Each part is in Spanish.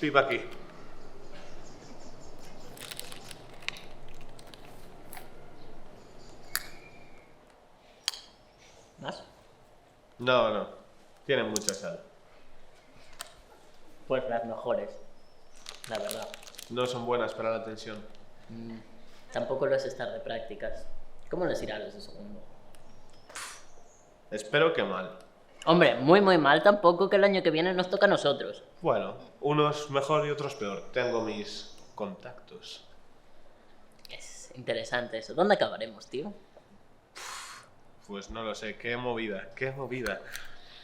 Pipa aquí. ¿Más? No. Tiene mucha sal. Pues las mejores, la verdad. No son buenas para la tensión. Tampoco lo es estar de prácticas. ¿Cómo les irá a los de segundo? Espero que mal. Hombre, muy mal tampoco, que el año que viene nos toca a nosotros. Bueno, unos mejor y otros peor. Tengo mis contactos. Es interesante eso. ¿Dónde acabaremos, tío? Pues no lo sé. Qué movida.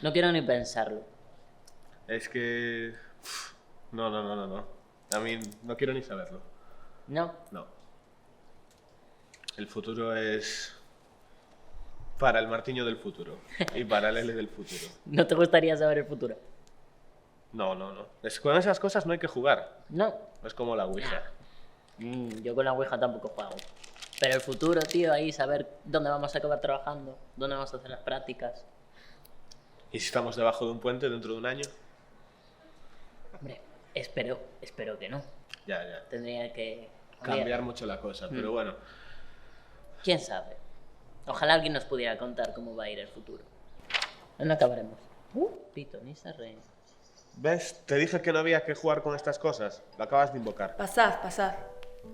No quiero ni pensarlo. Es que... No. A mí no quiero ni saberlo. ¿No? No. El futuro es... para el Martiño del futuro. Y para el L del futuro. ¿No te gustaría saber el futuro? No. Con esas cosas no hay que jugar. No. Es como la Ouija. Yo con la Ouija tampoco juego. Pero el futuro, tío, ahí saber dónde vamos a acabar trabajando, dónde vamos a hacer las prácticas. ¿Y si estamos debajo de un puente dentro de un año? Hombre, espero que no. Ya. Tendría que Cambiar mucho la cosa, pero bueno. ¿Quién sabe? Ojalá alguien nos pudiera contar cómo va a ir el futuro. ¿Dónde acabaremos? Pitonisa rey. ¿Ves? Te dije que no había que jugar con estas cosas. Lo acabas de invocar. Pasad.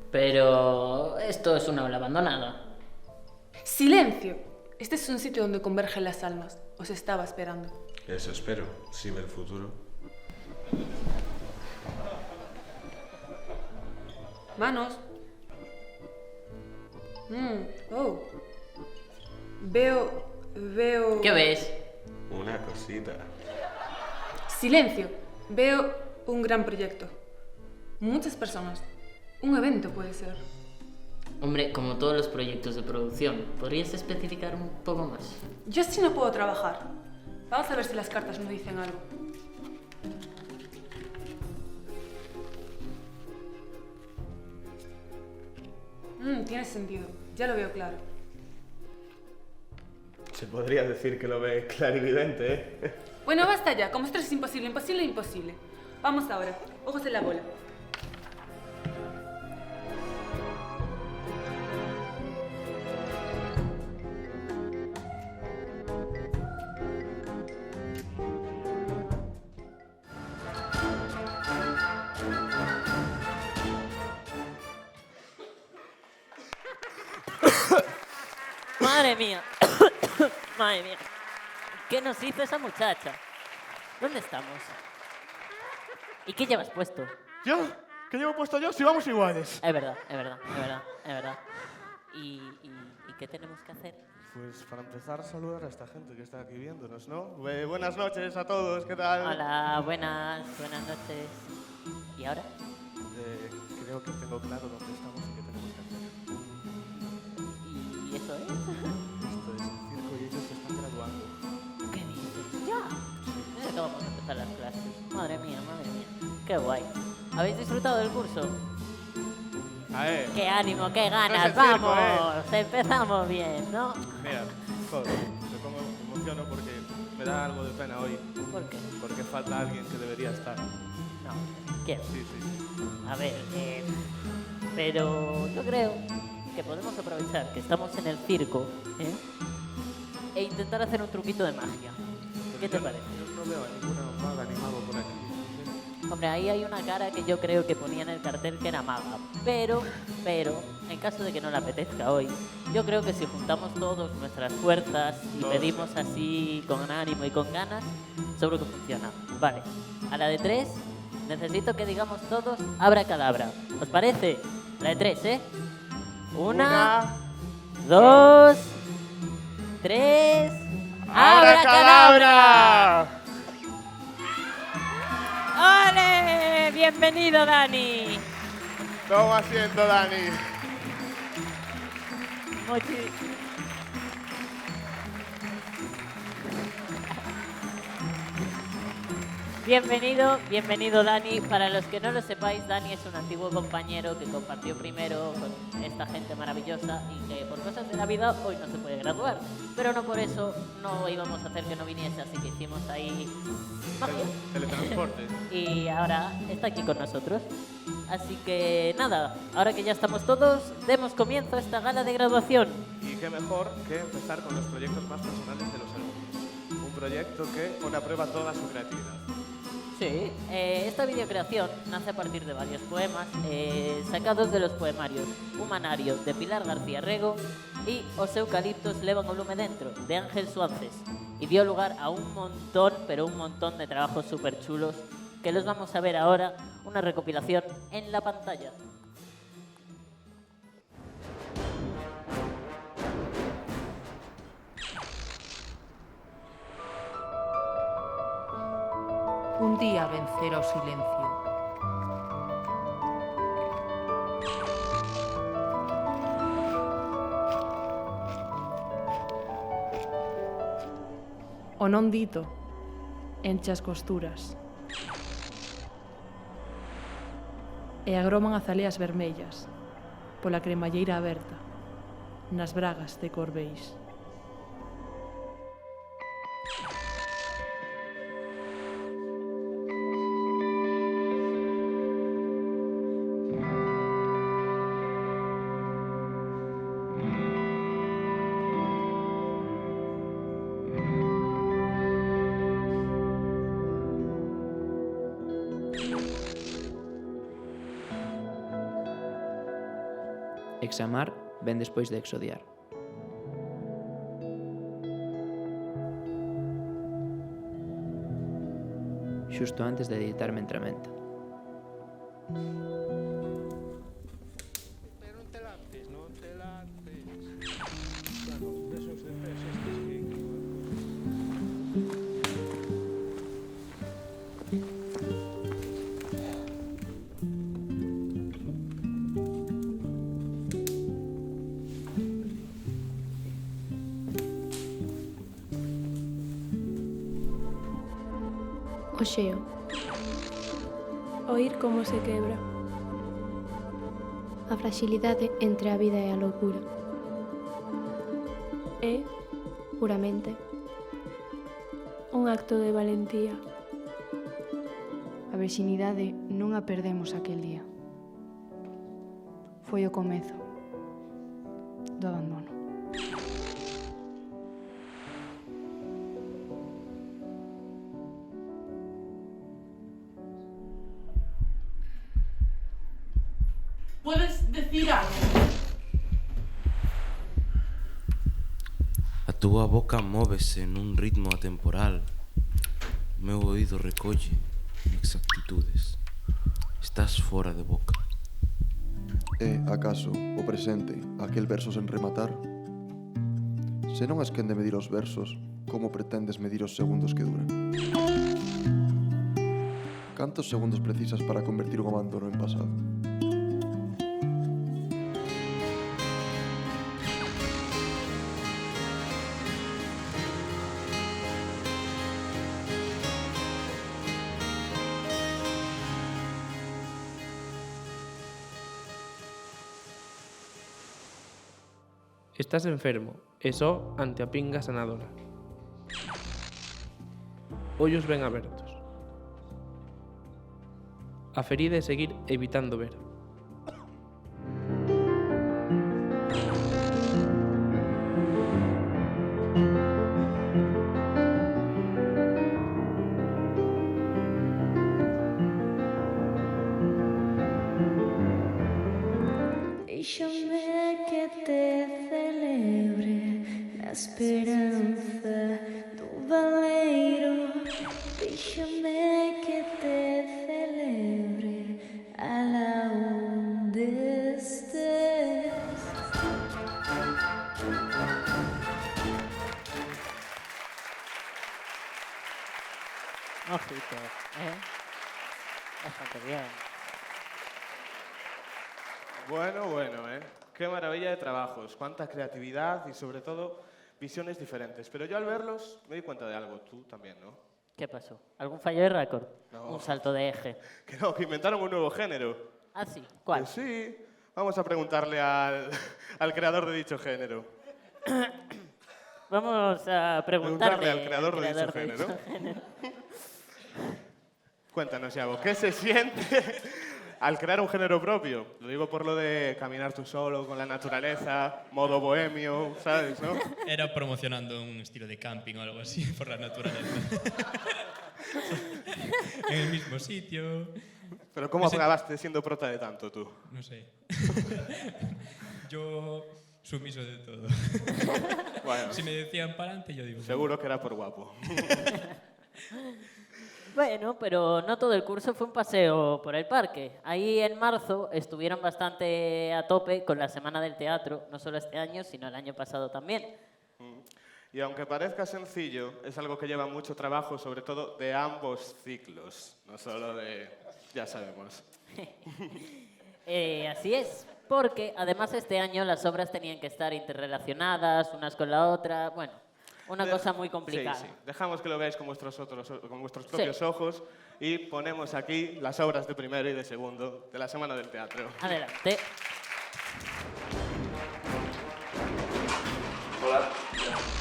Pero esto es una aula abandonada. ¡Silencio! Este es un sitio donde convergen las almas. Os estaba esperando. Eso espero, si ve el futuro. Manos. Veo... ¿Qué ves? Una cosita. Silencio. Veo un gran proyecto. Muchas personas. Un evento puede ser. Hombre, como todos los proyectos de producción, ¿podrías especificar un poco más? Yo así no puedo trabajar. Vamos a ver si las cartas nos dicen algo. Tiene sentido. Ya lo veo claro. Se podría decir que lo ve clarividente, ¿eh? Bueno, basta ya. Como esto es imposible. Vamos ahora. Ojos en la bola. Madre mía. Madre mía. ¿Qué nos hizo esa muchacha? ¿Dónde estamos? ¿Y qué llevas puesto? ¿Yo? ¿Qué llevo puesto yo si vamos iguales? Es verdad. ¿Y qué tenemos que hacer? Pues para empezar, saludar a esta gente que está aquí viéndonos, ¿no? Buenas noches a todos, ¿qué tal? Hola, buenas noches. ¿Y ahora? Creo que tengo claro dónde estamos y qué tenemos que hacer. ¿Y eso es? Esto es el circo y ellos se están graduando. ¿Qué dices? ¿Ya? Acabamos de empezar las clases. Madre mía. Qué guay. ¿Habéis disfrutado del curso? A ver. ¡Qué ánimo, qué ganas! No es el circo, ¡Vamos! Empezamos bien, ¿no? Mira, joder, me emociono porque me da algo de pena hoy. ¿Por qué? Porque falta alguien que debería estar. No. ¿Quién? Sí. A ver, pero yo creo que podemos aprovechar que estamos en el circo, e intentar hacer un truquito de magia. ¿Qué te parece? Yo no veo a ninguna maga ni mago por aquí. Hombre, ahí hay una cara que yo creo que ponía en el cartel que era maga. Pero, en caso de que no le apetezca hoy, yo creo que si juntamos todos nuestras fuerzas y pedimos así con ánimo y con ganas, seguro que funciona. Vale, a la de 3, necesito que digamos todos abracadabra. ¿Os parece? La de 3, ¿eh? 1, 2, 3... ¡Abracadabra! ¡Ole! ¡Bienvenido, Dani! Toma asiento, Dani. Bienvenido Dani. Para los que no lo sepáis, Dani es un antiguo compañero que compartió primero con esta gente maravillosa y que por cosas de la vida hoy no se puede graduar. Pero no por eso no íbamos a hacer que no viniese, así que hicimos ahí magia. Teletransporte. Y ahora está aquí con nosotros. Así que nada, ahora que ya estamos todos, demos comienzo a esta gala de graduación. Y qué mejor que empezar con los proyectos más personales de los alumnos. Un proyecto que pone a prueba toda su creatividad. Sí, esta videocreación nace a partir de varios poemas sacados de los poemarios Humanario, de Pilar García Rego, y Os eucaliptos levan o lume dentro, de Ángel Suárez, y dio lugar a un montón, pero un montón de trabajos súper chulos que los vamos a ver ahora, una recopilación en la pantalla. Un día vencerá o silencio. O non dito, enche as costuras. E agroman azaleas vermellas, pola cremalleira aberta, nas bragas de corbeis. Examar ven despois de exodiar. Xusto antes de editar Mentramenta. Pero non te lances, non te lances. Bueno, besos de pez estes que... O xeo. Oír como se quebra. A fragilidade entre a vida e a loucura. É, puramente, un acto de valentía. A virxinidade non a perdemos aquel día. Foi o comezo do abandono. Puedes decir algo. A túa boca móvese nun ritmo atemporal. O meu oído recolle inexactitudes. Estás fora de boca. É, acaso, o presente, aquel verso sen rematar? Se non es quen de medir os versos, como pretendes medir os segundos que duran? Cantos segundos precisas para convertir un abandono en pasado? Estás enfermo e só ante a pinga sanadora. Ollos ben abertos. A ferida é seguir evitando ver. Déxame que te celebre na esperanza do valeiro. Déxame que te celebre alá onde estés. Ojito, bastante bien. Bueno, Qué maravilla de trabajos, cuánta creatividad y sobre todo visiones diferentes. Pero yo al verlos me di cuenta de algo, tú también, ¿no? ¿Qué pasó? ¿Algún fallo de récord? No. Un salto de eje. Que no, que inventaron un nuevo género. Ah, sí. ¿Cuál? Que sí. Vamos a preguntarle al creador de dicho género. Vamos a preguntarle al creador de dicho género. Cuéntanos, Iago, ¿qué se siente al crear un género propio? Lo digo por lo de caminar tú solo con la naturaleza, modo bohemio, ¿sabes, no? Era promocionando un estilo de camping o algo así por la naturaleza. En el mismo sitio. Pero ¿cómo acabaste siendo prota de tanto tú? No sé. Yo sumiso de todo. Bueno, si me decían para adelante, yo digo... Seguro que era por guapo. Bueno, pero no todo el curso fue un paseo por el parque. Ahí en marzo estuvieron bastante a tope con la Semana del Teatro, no solo este año, sino el año pasado también. Y aunque parezca sencillo, es algo que lleva mucho trabajo, sobre todo de ambos ciclos, no solo de... ya sabemos. Así es, porque además este año las obras tenían que estar interrelacionadas unas con la otra, bueno, una cosa muy complicada. Sí, sí. Dejamos que lo veáis con vuestros propios ojos y ponemos aquí las obras de primero y de segundo de la Semana del Teatro. Adelante. Hola,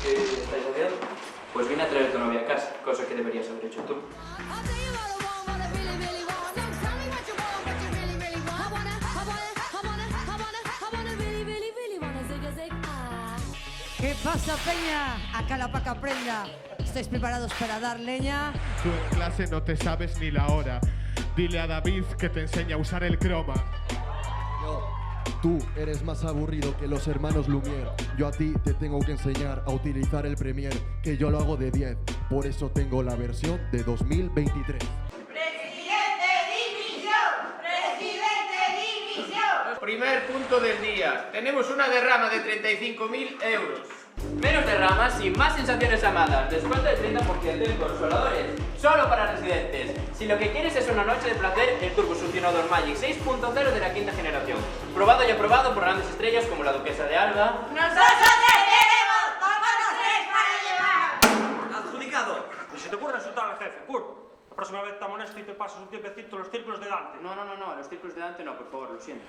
¿qué estáis haciendo? Pues vine a traer a tu novia a casa, cosa que deberías haber hecho tú. ¿Qué pasa, peña? Acá la paca prenda. ¿Estáis preparados para dar leña? Tú en clase no te sabes ni la hora. Dile a David que te enseña a usar el croma. Tú eres más aburrido que los hermanos Lumière. Yo a ti te tengo que enseñar a utilizar el Premiere, que yo lo hago de 10. Por eso tengo la versión de 2023. Primer punto del día. Tenemos una derrama de 35.000 euros. Menos derramas y más sensaciones amadas. Descuento del 30% en consoladores. Solo para residentes. Si lo que quieres es una noche de placer, el Turbo Succionador Magic 6.0 de la quinta generación. Probado y aprobado por grandes estrellas como la Duquesa de Alba. ¡Nosotros te queremos! ¡Vámonos tres para llevar! Adjudicado. Ni se te ocurre insultar al jefe, Kurt. La próxima vez te amonesto y te pasas un tiempecito los círculos de Dante. No, los círculos de Dante no, por favor, lo siento.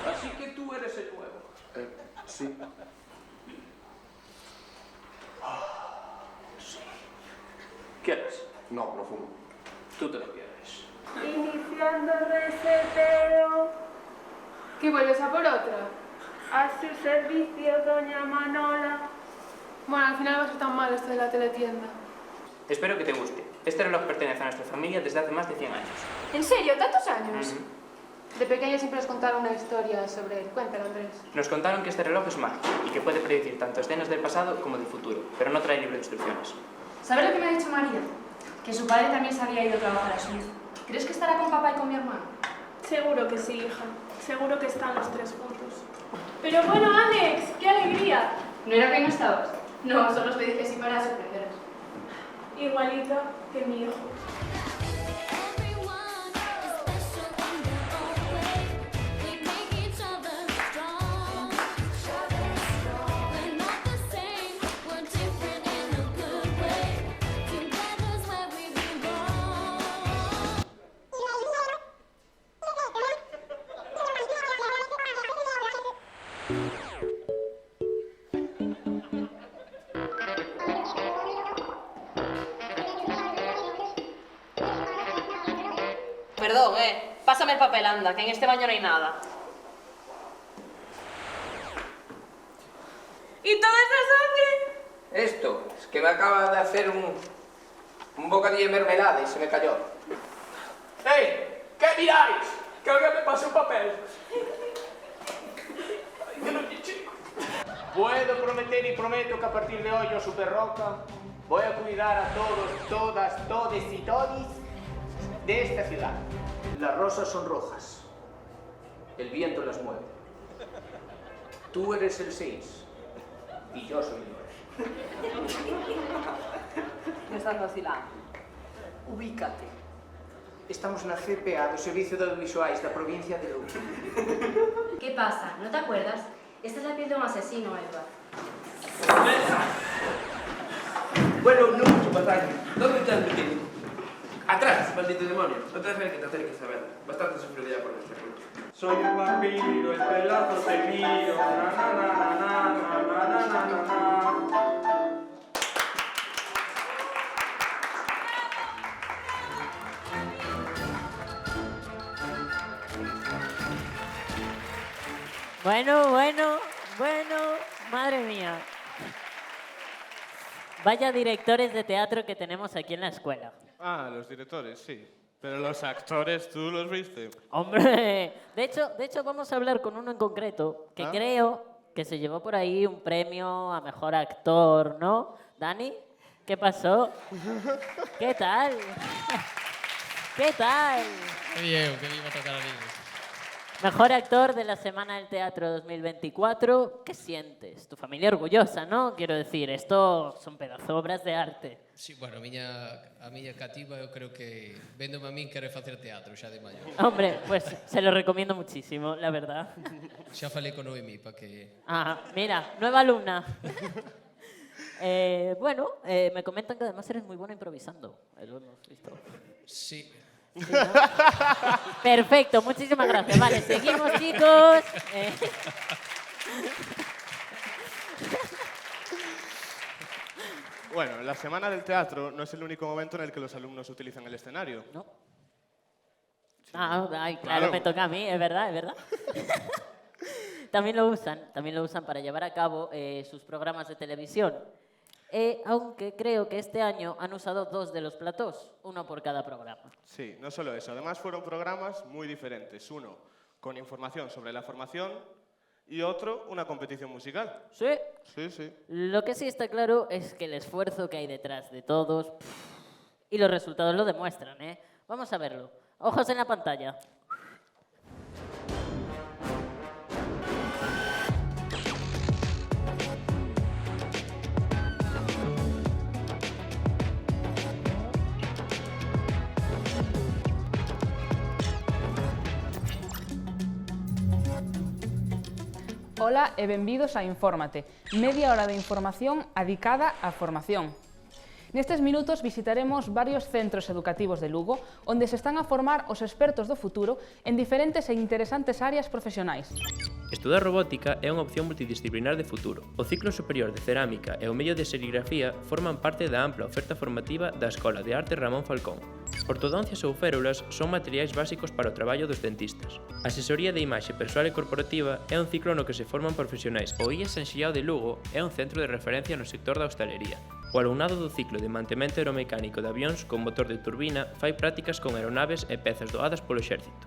Así que tú eres el nuevo. Sí. ¿Quieres? No, no fumo. Tú te lo quieres. Iniciando reseteo. ¿Qué vuelves a por otra? A su servicio, doña Manola. Bueno, al final va a ser tan mal esto de la teletienda. Espero que te guste. Este reloj pertenece a nuestra familia desde hace más de 100 años. ¿En serio? ¿Tantos años? De pequeña siempre nos contaron una historia sobre él. Cuéntalo, Andrés. Nos contaron que este reloj es mágico y que puede predecir tanto escenas del pasado como del futuro, pero no trae libro de instrucciones. ¿Sabes lo que me ha dicho María? Que su padre también se había ido a trabajar a Suiza. ¿Crees que estará con papá y con mi hermano? Seguro que sí, hija. Seguro que están los tres juntos. Pero bueno, Alex, qué alegría. ¿No era que no estabas? No, solo os pedí que sí para sorprenderos. Igualito que mi hijo. Perdón, pásame el papel, anda, que en este baño no hay nada. ¿Y toda esa sangre? Esto, es que me acaba de hacer un bocadillo de mermelada y se me cayó. ¡Ey! ¿Qué miráis? Que alguien me pase un papel. Ay, que no es mi chico. Puedo prometer y prometo que a partir de hoy yo, Super Roca, voy a cuidar a todos, todas, todes y todis de esta ciudad. Las rosas son rojas. El viento las mueve. Tú eres el 6 y yo soy el 9. Me estás vacilando. Ubícate. Estamos na CPA do Servicio de Audiovisuais da provincia de Lugo. ¿Qué pasa? ¿No te acuerdas? Esta es la piel de un asesino, Edward. Bueno, no mucho pasaje. ¿Dónde está el pequeño? Atrás, maldito demonio. No te dejes que te acerques a ver. Bastante sufrido ya por nuestra culpa. Soy un vampiro, el pelazo te miro. Na, na, na, na, na, na, na, na, na, na. Bueno, madre mía. Vaya directores de teatro que tenemos aquí en la escuela. Ah, los directores, sí. Pero los actores, ¿tú los viste? Hombre, de hecho vamos a hablar con uno en concreto que creo que se llevó por ahí un premio a mejor actor, ¿no? Dani, ¿qué pasó? ¿Qué tal? ¿Qué tal? Qué bien, que iba a tocar a mí. Mejor actor de la Semana del Teatro 2024. ¿Qué sientes? Tu familia orgullosa, ¿no? Quiero decir, esto son pedazo obras de arte. Sí, bueno, a miña cativa eu creo que véndome a min quere facer teatro xa de maior. Hombre, pues se lo recomiendo muchísimo, la verdad. Xa falei con Noemí para que... Ah, mira, nueva alumna. Me comentan que además eres muy buena improvisando. Lo hemos visto. Sí. ¿Sí, no? Perfecto, muchísimas gracias. Vale, seguimos, chicos. Bueno, la Semana del Teatro no es el único momento en el que los alumnos utilizan el escenario. ¿No? Claro, me toca a mí, es verdad. También lo usan para llevar a cabo sus programas de televisión. Aunque creo que este año han usado 2 de los platós, uno por cada programa. Sí, no solo eso. Además fueron programas muy diferentes. Uno con información sobre la formación y otro una competición musical. ¿Sí? Sí. Lo que sí está claro es que el esfuerzo que hay detrás de todos y los resultados lo demuestran, ¿eh? Vamos a verlo. Ojos en la pantalla. Ola e benvidos a Infórmate, media hora de información adicada á formación. Nestes minutos visitaremos varios centros educativos de Lugo onde se están a formar os expertos do futuro en diferentes e interesantes áreas profesionais. Estudar robótica é unha opción multidisciplinar de futuro. O ciclo superior de cerámica e o medio de serigrafía forman parte da ampla oferta formativa da Escola de Arte Ramón Falcón. Ortodoncias ou férulas son materiais básicos para o traballo dos dentistas. A asesoría de imaxe persoal e corporativa é un ciclo no que se forman profesionais. O IES Sanxillao de Lugo é un centro de referencia no sector da hostalería. O alumnado do ciclo de mantemento aeromecánico de avións con motor de turbina fai prácticas con aeronaves e pezas doadas polo exército.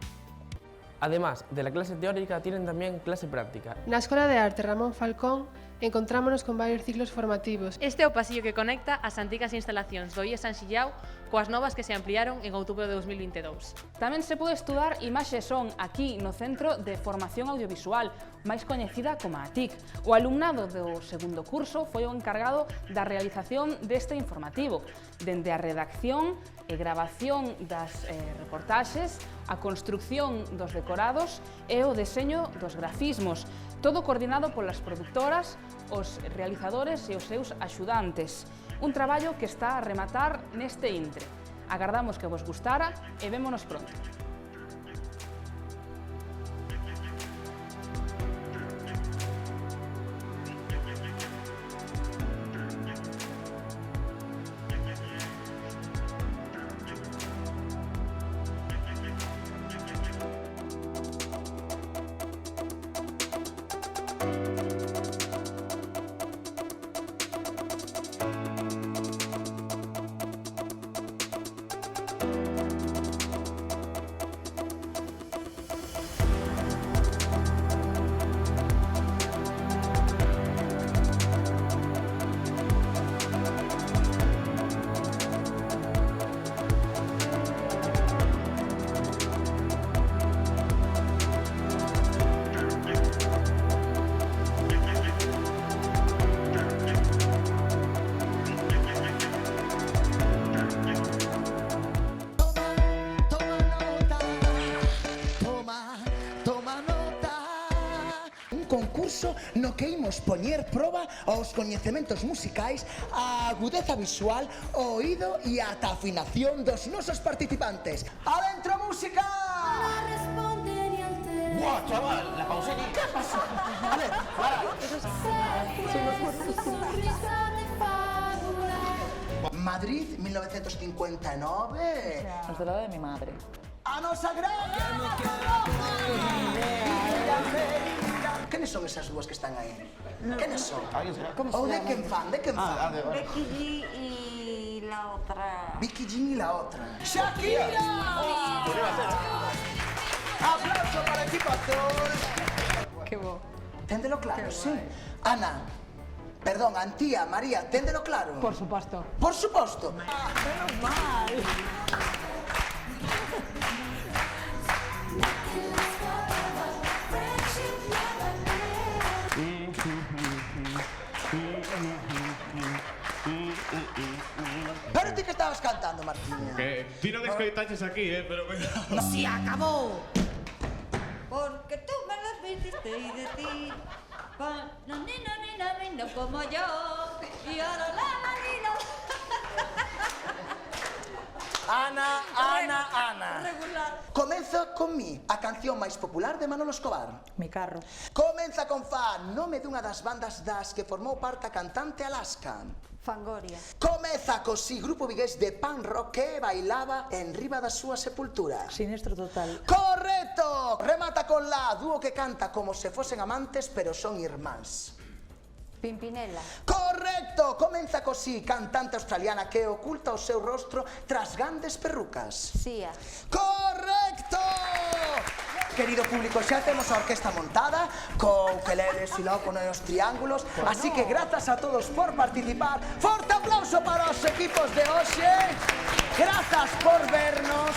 Además de la clase teórica, tienen también clase práctica. Na Escola de Arte Ramón Falcón encontrámonos con varios ciclos formativos. Este é o pasillo que conecta as antigas instalacións do IES Sanxillao coas novas que se ampliaron en outubro de 2022. Tamén se pode estudar imaxe e son aquí no Centro de Formación Audiovisual, máis coñecida como a TIC. O alumnado do segundo curso foi o encargado da realización deste informativo, dende a redacción e grabación das reportaxes, a construcción dos decorados e o deseño dos grafismos, todo coordinado polas productoras, os realizadores e os seus axudantes. Un traballo que está a rematar neste intre. Agardamos que vos gustara e vémonos pronto. concurso no que imos poñer proba aos coñecementos musicais, a agudeza visual, o oído e ata a afinación dos nosos participantes. ¡Adentro música! ¡Buah, chaval! La pausella. ¿Qué pasa? A ver, Madrid, 1959. La ciudad de mi madre. ¡A nosa grande! Quenes son esas dúas que están aí? Quenes son? Ou de quen fan? De quen fan? Becky G y la otra. Becky G y la otra. ¡Shakira! ¡Aplauso para el equipo azul! Qué bo. Téndelo claro, sí. Ana, perdón, Antía, María, téndelo claro. Por supuesto. Por suposto. Menos mal. Pero ti que estabas cantando, Martiña? Que ti non escoitaches aquí, pero... ¡No se acabó! Porque tú me las viste y de ti. No, no como yo. Y ahora la. Ana. Regular. Comeza con Mi, a canción máis popular de Manolo Escobar. Mi carro. Comeza con Fa, nome dunha das bandas das que formou parte a cantante Alaska. Fangoria. Comeza co Si, grupo vigués de pan rock que bailaba en riba da súa sepultura. Sinestro total. Correcto! Remata con La, dúo que canta como se fosen amantes pero son irmáns. Pimpinela. Correcto! Comeza co Si, cantante australiana que oculta o seu rostro tras grandes perrucas. Sia. Correcto! Querido público, xa temos a orquesta montada, co ukeleles, xilófono e os triángulos, así que grazas a todos por participar. Forte aplauso para os equipos de hoxe. Grazas por vernos.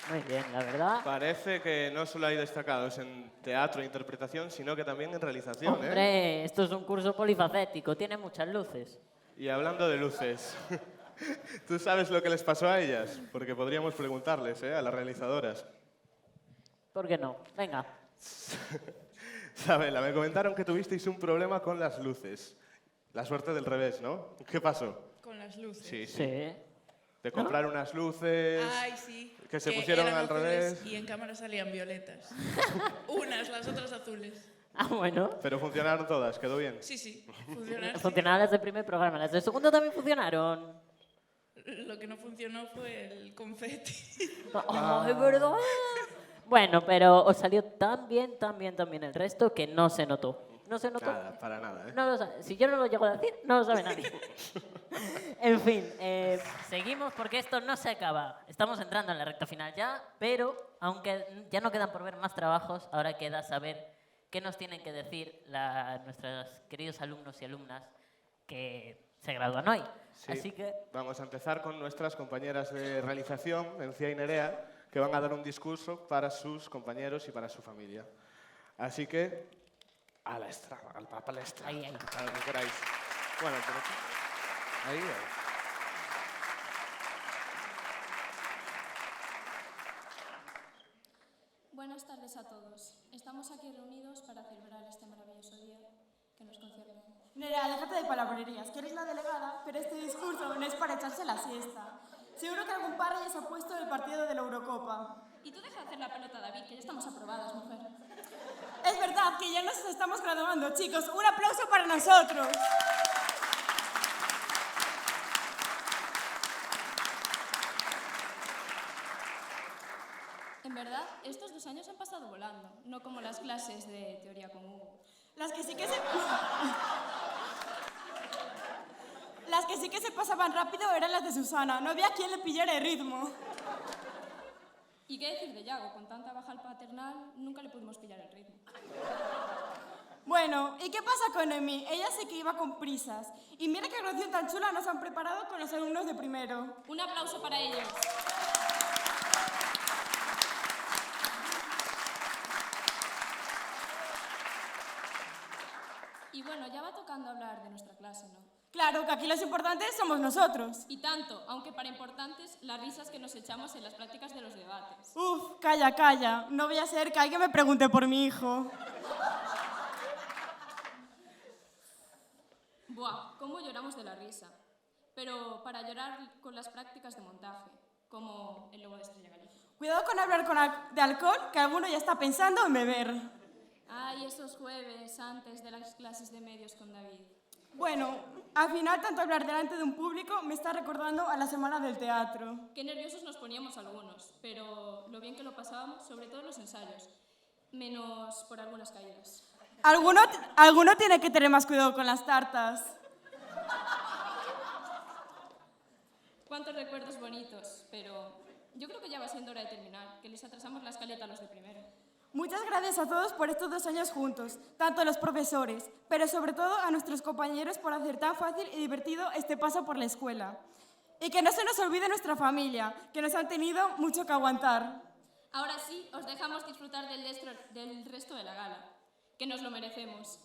Muy bien, la verdad. Parece que no solo hay destacados en teatro e interpretación, sino que también en realización, Hombre, esto es un curso polifacético, tiene muchas luces. Y hablando de luces, ¿tú sabes lo que les pasó a ellas? Porque podríamos preguntarles, a las realizadoras. ¿Por qué no? Venga. Sabela, me comentaron que tuvisteis un problema con las luces. La suerte del revés, ¿no? ¿Qué pasó? Con las luces. Sí. De comprar unas luces... Ay, sí. Que se pusieron eran al azules revés. Y en cámara salían violetas. Unas, las otras azules. Ah, bueno. Pero funcionaron todas, ¿quedó bien? Sí, funcionaron. Funcionaron las del primer programa, las del segundo también funcionaron. Lo que no funcionó fue el confeti. ¡Oh, es verdad! Bueno, pero os salió tan bien el resto que no se notó. No se notó. Nada, para nada, No lo sabe. Si yo no lo llego a decir, no lo sabe nadie. En fin, seguimos porque esto no se acaba. Estamos entrando en la recta final ya, pero aunque ya no quedan por ver más trabajos, ahora queda saber qué nos tienen que decir nuestros queridos alumnos y alumnas que se gradúan hoy. Sí. Así que... Vamos a empezar con nuestras compañeras de realización, Encía y Nerea, que van a dar un discurso para sus compañeros y para su familia. Así que... a la estrada, a la palestra. Ahí. A lo que queráis. Bueno, pero... Ahí. Buenas tardes a todos. Estamos aquí reunidos para celebrar este maravilloso día que nos concierne. Nerea, déjate de palabrerías, que eres la delegada, pero este discurso no es para echarse la siesta. Seguro que algún padre ya se ha puesto en el partido de la Eurocopa. Y tú deja de hacer la pelota, David, que ya estamos aprobadas, mujer. Es verdad que ya nos estamos graduando, chicos. ¡Un aplauso para nosotros! En verdad, estos 2 años han pasado volando, no como las clases de teoría común. Las que sí que se pasaban rápido eran las de Susana. No había quien le pillara el ritmo. ¿Y qué decir de Yago? Con tanta baja al paternal, nunca le pudimos pillar el ritmo. Bueno, ¿y qué pasa con Emi? Ella sí que iba con prisas. Y mira qué grabación tan chula nos han preparado con los alumnos de primero. Un aplauso para ellos. Y bueno, ya va tocando hablar de nuestra clase, ¿no? Claro, que aquí los importantes somos nosotros. Y tanto, aunque para importantes, las risas que nos echamos en las prácticas de los debates. Uf, calla, calla. No voy a ser que alguien me pregunte por mi hijo. Buah, cómo lloramos de la risa. Pero para llorar con las prácticas de montaje, como el logo de Estrella Galicia. Cuidado con hablar de alcohol, que alguno ya está pensando en beber. Ay, esos jueves antes de las clases de medios con David. Bueno, al final tanto hablar delante de un público me está recordando a la semana del teatro. Qué nerviosos nos poníamos algunos, pero lo bien que lo pasábamos, sobre todo en los ensayos, menos por algunas caídas. Alguno tiene que tener más cuidado con las tartas. Cuántos recuerdos bonitos, pero yo creo que ya va siendo hora de terminar, que les atrasamos la escaleta a los de primero. Muchas gracias a todos por estos 2 años juntos, tanto a los profesores, pero sobre todo a nuestros compañeros por hacer tan fácil y divertido este paso por la escuela. Y que no se nos olvide nuestra familia, que nos han tenido mucho que aguantar. Ahora sí, os dejamos disfrutar del resto de la gala, que nos lo merecemos.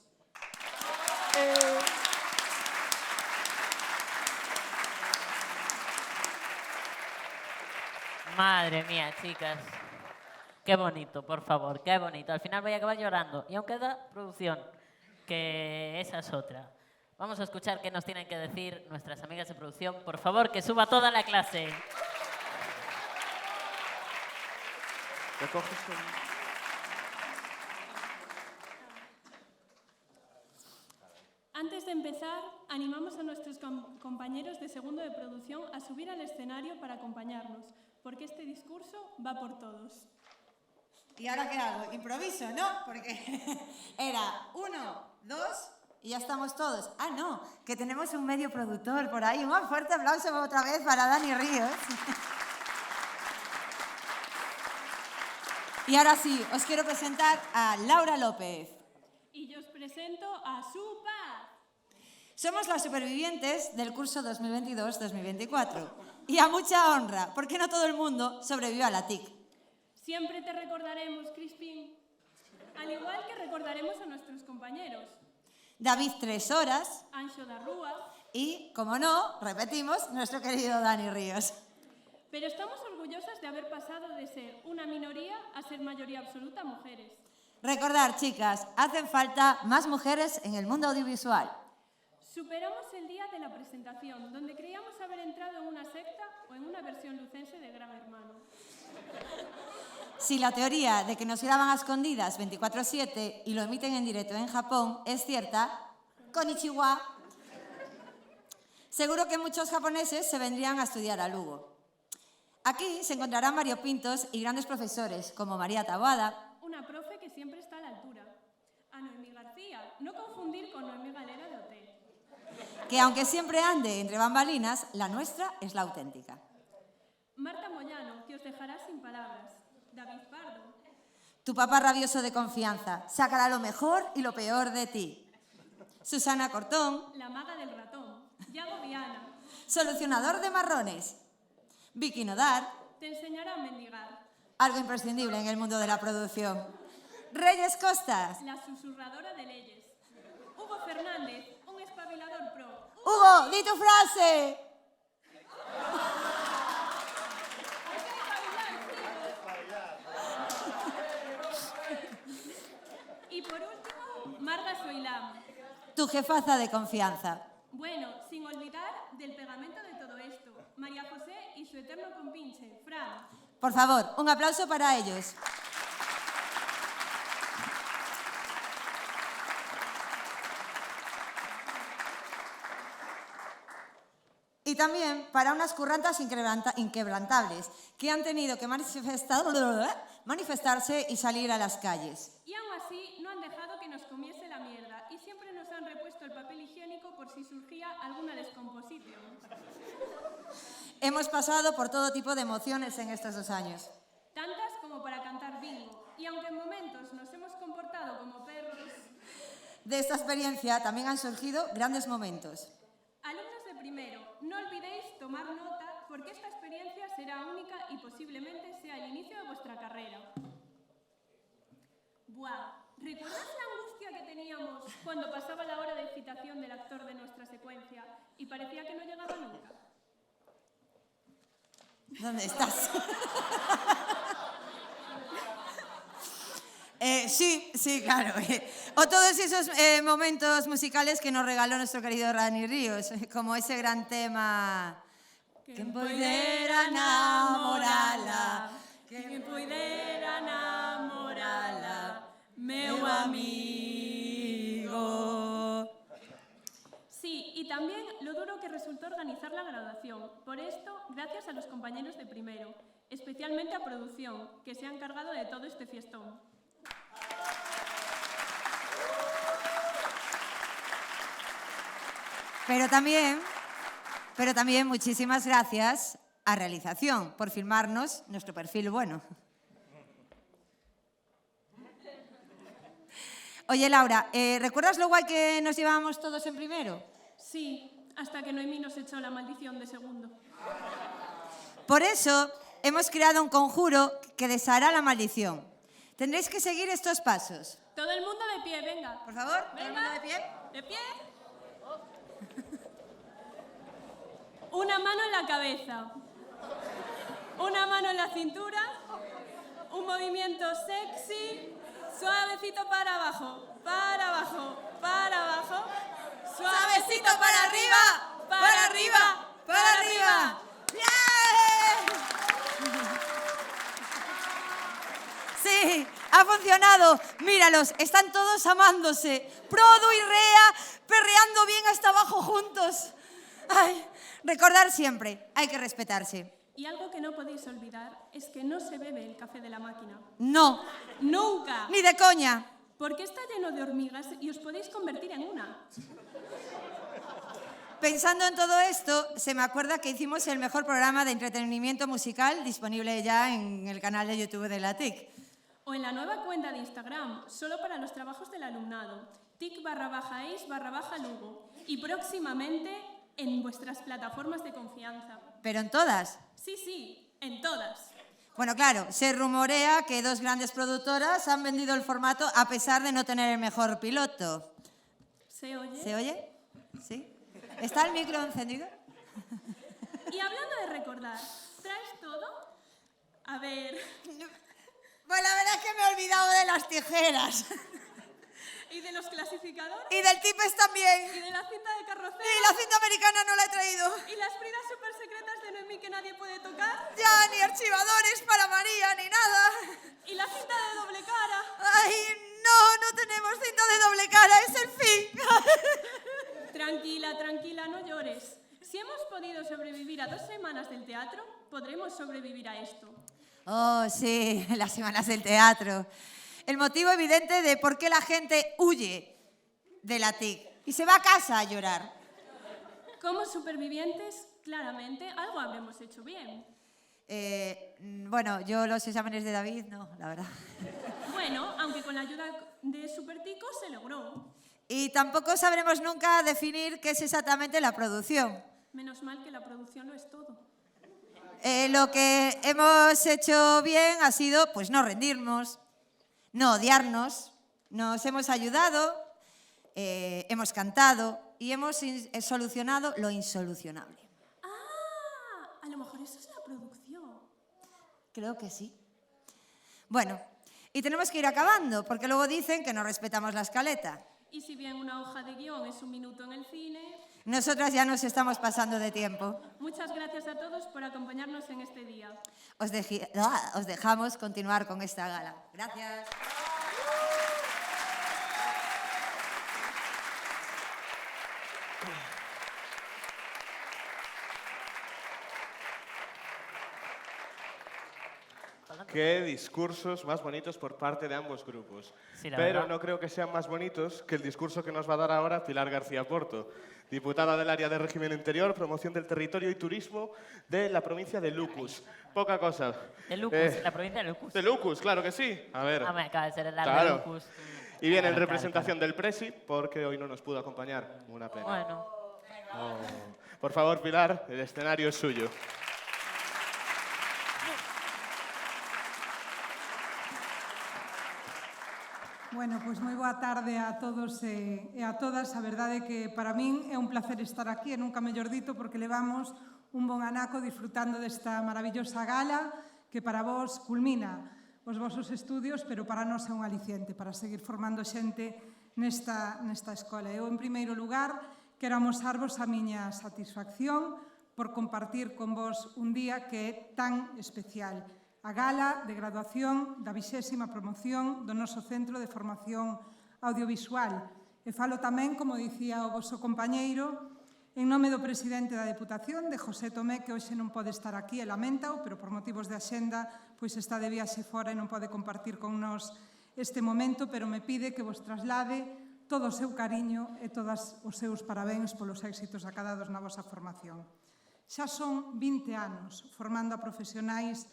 Madre mía, chicas. Qué bonito, por favor, qué bonito. Al final voy a acabar llorando. Y aún queda producción, que esa es otra. Vamos a escuchar qué nos tienen que decir nuestras amigas de producción. Por favor, que suba toda la clase. Antes de empezar, animamos a nuestros compañeros de segundo de producción a subir al escenario para acompañarnos, porque este discurso va por todos. ¿Y ahora qué hago? Improviso, ¿no? Porque era 1, 2 y ya estamos todos. Ah, no, que tenemos un medio productor por ahí. Un fuerte aplauso otra vez para Dani Ríos. Y ahora sí, os quiero presentar a Laura López. Y yo os presento a Su Paz. Somos las supervivientes del curso 2022-2024. Y a mucha honra, porque no todo el mundo sobrevivió a la TIC. Siempre te recordaremos, Crispín. Al igual que recordaremos a nuestros compañeros. David 3 horas. Anxo da Rúa. Y, como no, repetimos, nuestro querido Dani Ríos. Pero estamos orgullosas de haber pasado de ser una minoría a ser mayoría absoluta mujeres. Recordar, chicas, hacen falta más mujeres en el mundo audiovisual. Superamos el día de la presentación, donde creíamos haber entrado en una secta o en una versión lucense de Gran Hermano. Si la teoría de que nos graban a escondidas 24/7 y lo emiten en directo en Japón es cierta, konnichiwa, seguro que muchos japoneses se vendrían a estudiar a Lugo. Aquí se encontrarán variopintos y grandes profesores, como María Taboada. Una profe que siempre está a la altura. A Noemí García, no confundir con Noemí Galera de Hotel. Que aunque siempre ande entre bambalinas, la nuestra es la auténtica. Marta Moyano, que os dejará sin palabras. David Pardo. Tu papá rabioso de confianza sacará lo mejor y lo peor de ti. Susana Cortón. La maga del ratón. Yago Viana. Solucionador de marrones. Vicky Nodar. Te enseñará a mendigar. Algo imprescindible en el mundo de la producción. Reyes Costas. La susurradora de leyes. Hugo Fernández, un espabilador pro. Hugo, di tu frase. Y por último, Marga Soilám. Tu jefaza de confianza. Bueno, sin olvidar del pegamento de todo esto, María José y su eterno compinche, Fran. Por favor, un aplauso para ellos. Y también para unas currantas inquebrantables que han tenido que manifestarse y salir a las calles. Y aún así no han dejado que nos comiese la mierda y siempre nos han repuesto el papel higiénico por si surgía alguna descomposición. Hemos pasado por todo tipo de emociones en estos 2 años. Tantas como para cantar bingo. Y aunque en momentos nos hemos comportado como perros... De esta experiencia también han surgido grandes momentos. Alumnos de primero, no olvidéis tomar nota porque esta experiencia será única y posiblemente sea el inicio de vuestra carrera. ¡Buah! ¿Recuerdas la angustia que teníamos cuando pasaba la hora de citación del actor de nuestra secuencia y parecía que no llegaba nunca? ¿Dónde estás? Sí, claro. O todos esos momentos musicales que nos regaló nuestro querido Rani Ríos, como ese gran tema... Quen poidera namorala, quen poidera namorala, meu amigo. Sí, y también lo duro que resultó organizar la graduación. Por esto, gracias a los compañeros de primero, especialmente a producción, que se han encargado de todo este fiestón. Pero también muchísimas gracias a realización por filmarnos nuestro perfil bueno. Oye, Laura, ¿recuerdas lo guay que nos llevábamos todos en primero? Sí, hasta que Noemí nos echó la maldición de segundo. Por eso hemos creado un conjuro que deshará la maldición. Tendréis que seguir estos pasos. Todo el mundo de pie, venga. Por favor, venga. ¿todo el mundo de pie? ¿De pie? Una mano en la cabeza, una mano en la cintura, un movimiento sexy, suavecito para abajo, para abajo, para abajo, suavecito para arriba, para arriba, para arriba. Sí, ha funcionado. Míralos, están todos amándose. Produ y Rea perreando bien hasta abajo juntos. Ay, recordar siempre, hay que respetarse. Y algo que no podéis olvidar es que no se bebe el café de la máquina. No. Nunca. Ni de coña. Porque está lleno de hormigas y os podéis convertir en una. Pensando en todo esto, se me acuerda que hicimos el mejor programa de entretenimiento musical disponible ya en el canal de YouTube de la TIC. O en la nueva cuenta de Instagram, solo para los trabajos del alumnado, tic_es_Lugo. Y próximamente en vuestras plataformas de confianza. ¿Pero en todas? Sí, en todas. Bueno, claro, se rumorea que dos grandes productoras han vendido el formato a pesar de no tener el mejor piloto. ¿Se oye? ¿Se oye? ¿Sí? ¿Está el micro encendido? Y hablando de recordar, ¿traes todo? A ver... Pues la verdad es que me he olvidado de las tijeras. ¿Y de los clasificadores? Y del tipes también. ¿Y de la cinta de carrocero? Y la cinta americana no la he traído. ¿Y las bridas súper secretas de Noemí que nadie puede tocar? Ya, ni archivadores para María, ni nada. ¿Y la cinta de doble cara? Ay, no tenemos cinta de doble cara, es el fin. Tranquila, no llores. Si hemos podido sobrevivir a 2 semanas del teatro, podremos sobrevivir a esto. Oh, sí, las semanas del teatro. El motivo evidente de por qué la gente huye de la TIC y se va a casa a llorar. Como supervivientes, claramente, algo habremos hecho bien. Bueno, yo los exámenes de David, no, la verdad. Bueno, aunque con la ayuda de Supertico se logró. Y tampoco sabremos nunca definir qué es exactamente la producción. Menos mal que la producción lo es todo. Lo que hemos hecho bien ha sido, pues, no rendirnos, no odiarnos, nos hemos ayudado, hemos cantado y hemos solucionado lo insolucionable. ¡Ah! A lo mejor eso es la producción. Creo que sí. Bueno, y tenemos que ir acabando, porque luego dicen que no respetamos la escaleta. Y si bien una hoja de guión es 1 minuto en el cine... Nosotras ya nos estamos pasando de tiempo. Muchas gracias a todos por acompañarnos en este día. Os dejamos continuar con esta gala. Gracias. Qué discursos más bonitos por parte de ambos grupos. Sí, la Pero verdad. no creo que sean más bonitos que el discurso que nos va a dar ahora Pilar García Porto, diputada del área de régimen interior, promoción del territorio y turismo de la provincia de Lucus. Poca cosa. De Lucus, la provincia de Lucus. De Lucus, claro que sí. A ver. Ah, me acaba de ser el área Claro. de Lucus. Y viene en Claro, representación del Presi, porque hoy no nos pudo acompañar. Una pena. Bueno. Oh. Por favor, Pilar, el escenario es suyo. Bueno, pois moi boa tarde a todos e a todas. A verdade é que para min é un placer estar aquí, e nunca mellor dito, porque levamos un bon anaco disfrutando desta maravillosa gala que para vos culmina os vosos estudios, pero para nós é un aliciente para seguir formando xente nesta escola. Eu, en primeiro lugar, quero amosarvos a miña satisfacción por compartir con vos un día que é tan especial. A gala de graduación da 20ª promoción do noso Centro de Formación Audiovisual. E falo tamén, como dicía o voso compañeiro, en nome do presidente da Deputación, de José Tomé, que hoxe non pode estar aquí e lamentao, pero por motivos de axenda pois está de viaxe fora e non pode compartir con nós este momento, pero me pide que vos traslade todo o seu cariño e todos os seus parabéns polos éxitos acadados na vosa formación. Xa son 20 anos formando a profesionais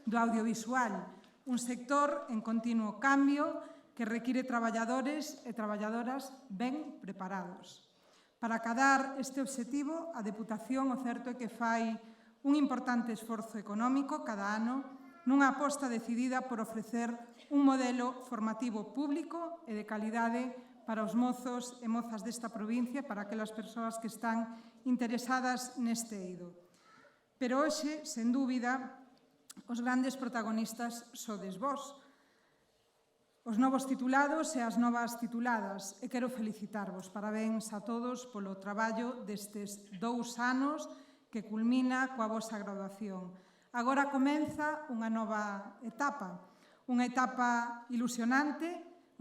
do audiovisual, un sector en continuo cambio que require traballadores e traballadoras ben preparados. Para acadar este obxectivo, a Deputación o certo é que fai un importante esforzo económico cada ano nunha aposta decidida por ofrecer un modelo formativo público e de calidade para os mozos e mozas desta provincia, para aquelas persoas que están interesadas neste eido. Pero hoxe, sen dúbida, os grandes protagonistas sodes vós, os novos titulados e as novas tituladas, e quero felicitarvos. Parabéns a todos polo traballo destes 2 anos que culmina coa vosa graduación. Agora comeza unha nova etapa, unha etapa ilusionante,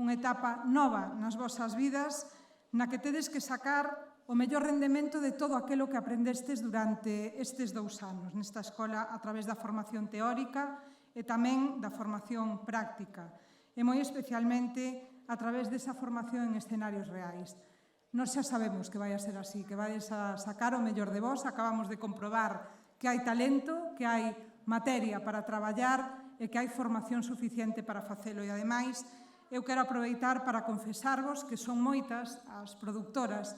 unha etapa nova nas vosas vidas, na que tedes que sacar o mellor rendemento de todo aquilo que aprendestes durante estes 2 anos nesta escola a través da formación teórica e tamén da formación práctica, e moi especialmente a través desa formación en escenarios reais. Nós xa sabemos que vai a ser así, que vais a sacar o mellor de vos. Acabamos de comprobar que hai talento, que hai materia para traballar e que hai formación suficiente para facelo. E, ademais, eu quero aproveitar para confesarvos que son moitas as produtoras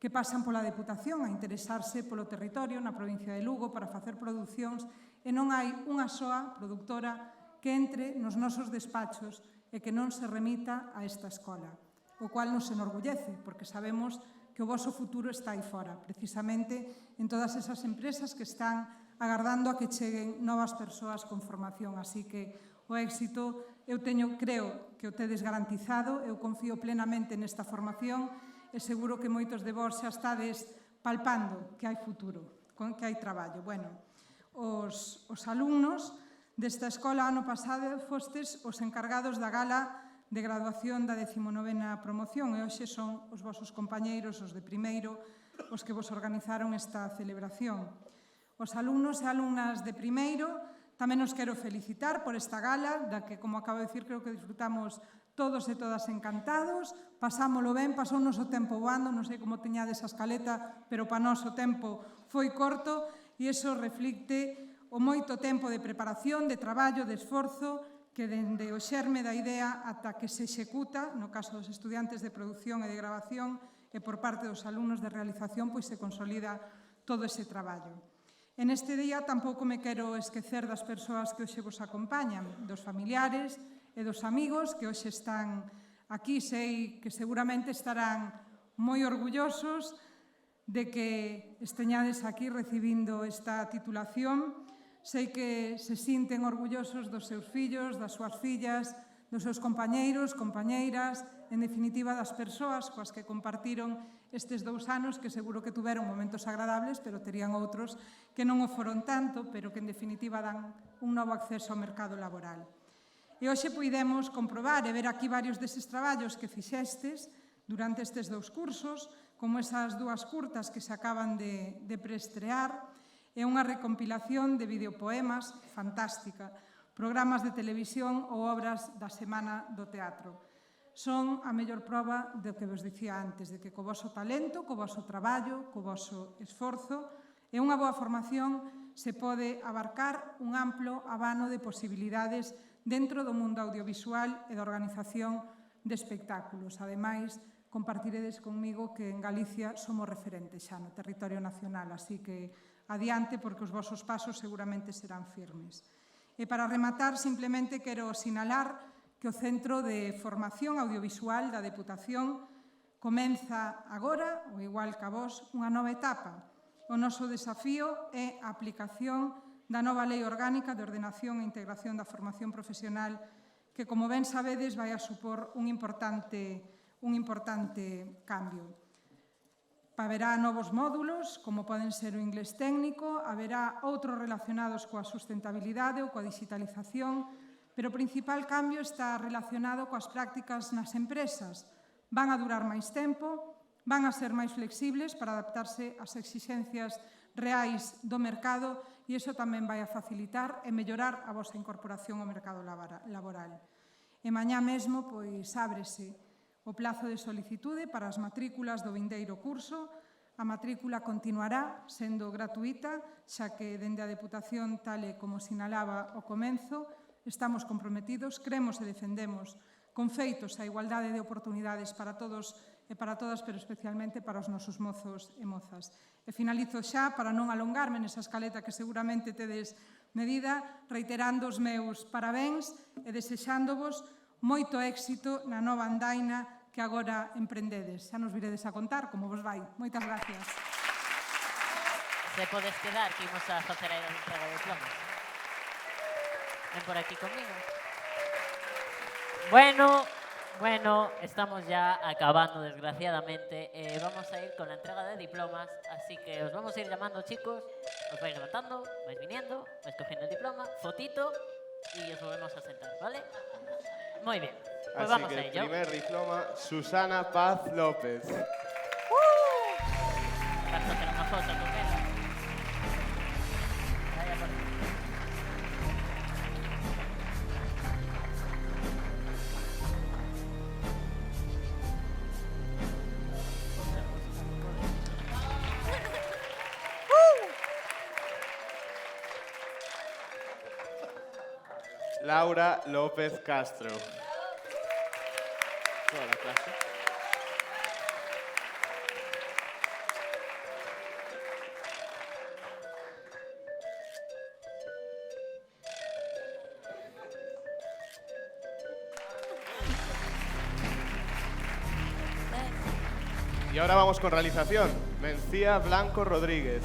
que pasan pola Deputación a interesarse polo territorio na provincia de Lugo para facer producións, e non hai unha soa produtora que entre nos nosos despachos e que non se remita a esta escola, o cual nos enorgullece, porque sabemos que o voso futuro está aí fora, precisamente en todas esas empresas que están agardando a que cheguen novas persoas con formación. Así que o éxito creo que o tedes garantizado. Eu confío plenamente nesta formación e seguro que moitos de vós xa estades palpando que hai futuro, que hai traballo. Bueno, os alumnos desta escola ano pasado fostes os encargados da gala de graduación da 19ª promoción, e hoxe son os vosos compañeiros, os de primeiro, os que vos organizaron esta celebración. Os alumnos e alumnas de primeiro tamén os quero felicitar por esta gala, da que, como acabo de dicir, creo que disfrutamos todos e todas encantados, pasámolo ben, pasounos o tempo voando, non sei como teñades a escaleta, pero para nós o tempo foi corto, e iso reflicte o moito tempo de preparación, de traballo, de esforzo, que dende o xerme da idea ata que se executa, no caso dos estudiantes de produción e de grabación, e por parte dos alumnos de realización, pois se consolida todo ese traballo. En este día tampouco me quero esquecer das persoas que hoxe vos acompañan, dos familiares e dos amigos que hoxe están aquí. Sei que seguramente estarán moi orgullosos de que esteñades aquí recibindo esta titulación. Sei que se sinten orgullosos dos seus fillos, das súas fillas, dos seus compañeiros, compañeiras, en definitiva das persoas coas que compartiron estes 2 anos, que seguro que tuveron momentos agradables, pero terían outros que non o foron tanto, pero que en definitiva dan un novo acceso ao mercado laboral. E hoxe puidemos comprobar e ver aquí varios deses traballos que fixestes durante estes 2 cursos, como esas 2 curtas que se acaban de preestrear, e unha recompilación de videopoemas fantástica, programas de televisión ou obras da Semana do Teatro. Son a mellor proba do que vos dicía antes, de que co voso talento, co voso traballo, co voso esforzo e unha boa formación se pode abarcar un amplo abano de posibilidades dentro do mundo audiovisual e da organización de espectáculos. Ademais, compartiredes conmigo que en Galicia somos referentes xa no territorio nacional, así que adiante, porque os vosos pasos seguramente serán firmes. E para rematar, simplemente quero sinalar que o Centro de Formación Audiovisual da Deputación comeza agora, ou igual que a vos, unha nova etapa. O noso desafío é a aplicación da nova Lei Orgánica de Ordenación e Integración da Formación Profesional que, como ben sabedes, vai a supor un importante cambio. Haberá novos módulos, como poden ser o inglés técnico, haberá outros relacionados coa sustentabilidade ou coa digitalización, pero o principal cambio está relacionado coas prácticas nas empresas. Van a durar máis tempo, van a ser máis flexibles para adaptarse ás exixencias reais do mercado e iso tamén vai a facilitar e mellorar a vosa incorporación ao mercado laboral. E mañá mesmo, pois, ábrese o plazo de solicitude para as matrículas do vindeiro curso. A matrícula continuará sendo gratuita, xa que dende a Deputación, tal e como sinalaba ao comenzo, estamos comprometidos, cremos e defendemos con feitos a igualdade de oportunidades para todos e para todas, pero especialmente para os nosos mozos e mozas. E finalizo xa, para non alongarme nesa escaleta que seguramente tedes medida, reiterando os meus parabéns e desexándovos moito éxito na nova andaina que agora emprendedes. Xa nos viredes a contar como vos vai. Moitas gracias. Se podes quedar, que imos a facer aí a entrega de diplomas. Ven por aquí conmigo. Bueno, estamos ya acabando, desgraciadamente. Vamos a ir con la entrega de diplomas, así que os vamos a ir llamando, chicos. Os vais levantando, vais viniendo, vais cogiendo el diploma, fotito y os volvemos a sentar, ¿vale? Muy bien, pues así vamos que a ello. Primer diploma, Susana Paz López. Vas a hacer una foto con él. Vaya por aquí. Laura López Castro. Toda la clase. Y ahora vamos con realización. Mencía Blanco Rodríguez.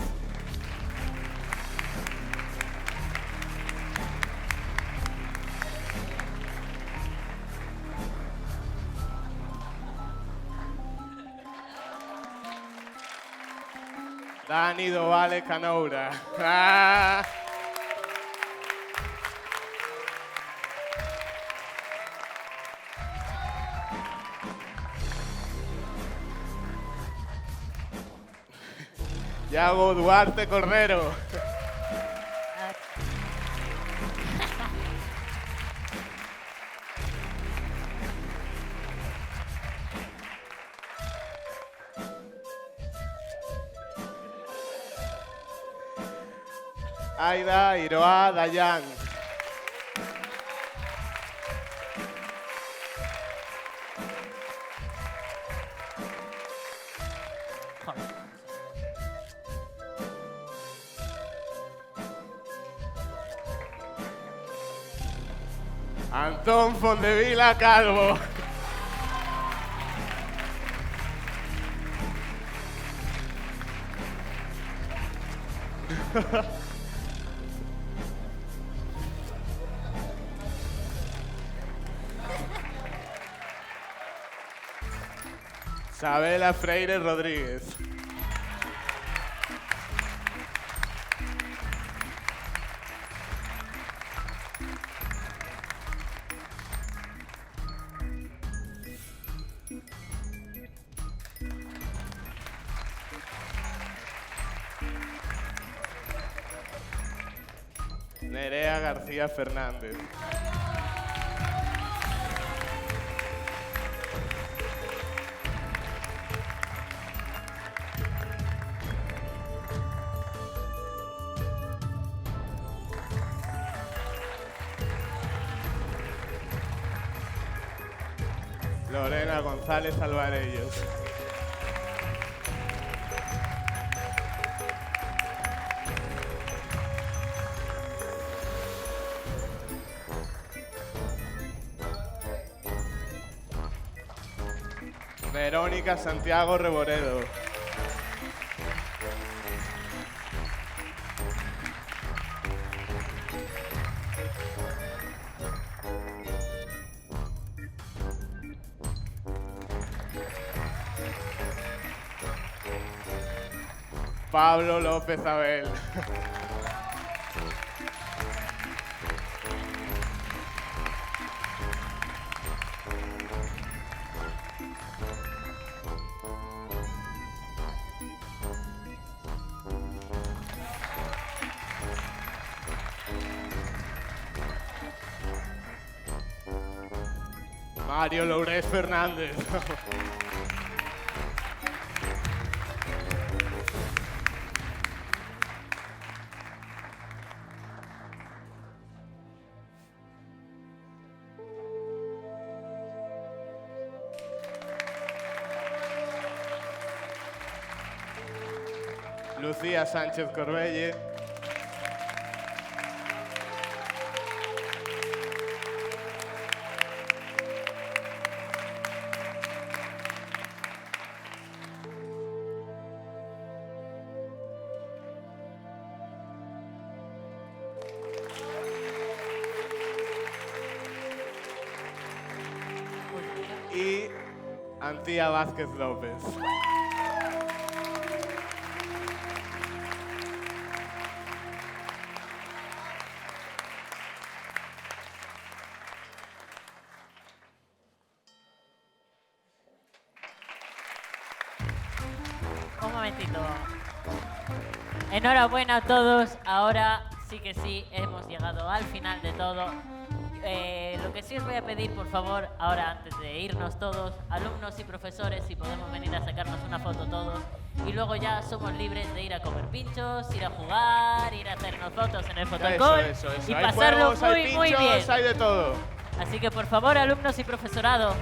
Dani Dovale Canoura. ¡Ah! Yago Duarte Cordero. Aida Iroa Dayan. Antón Fondevila Calvo. Sabela Freire Rodríguez. Nerea García Fernández. Lorena González Alvarellos. Verónica Santiago Reboredo. Pablo López Abel. Mario Lourés Fernández. Lucía Sánchez Corbelle. Y Antía Vázquez López. Un momentito. Enhorabuena a todos. Ahora sí que sí, hemos llegado al final de todo. Lo que sí os voy a pedir, por favor, ahora antes de irnos todos, alumnos y profesores, si podemos venir a sacarnos una foto todos. Y luego ya somos libres de ir a comer pinchos, ir a jugar, ir a hacernos fotos en el fotocall Eso. y Hay pasarlo juegos, hay muy pinchos, bien. hay de todo. Así que por favor, alumnos y profesorado,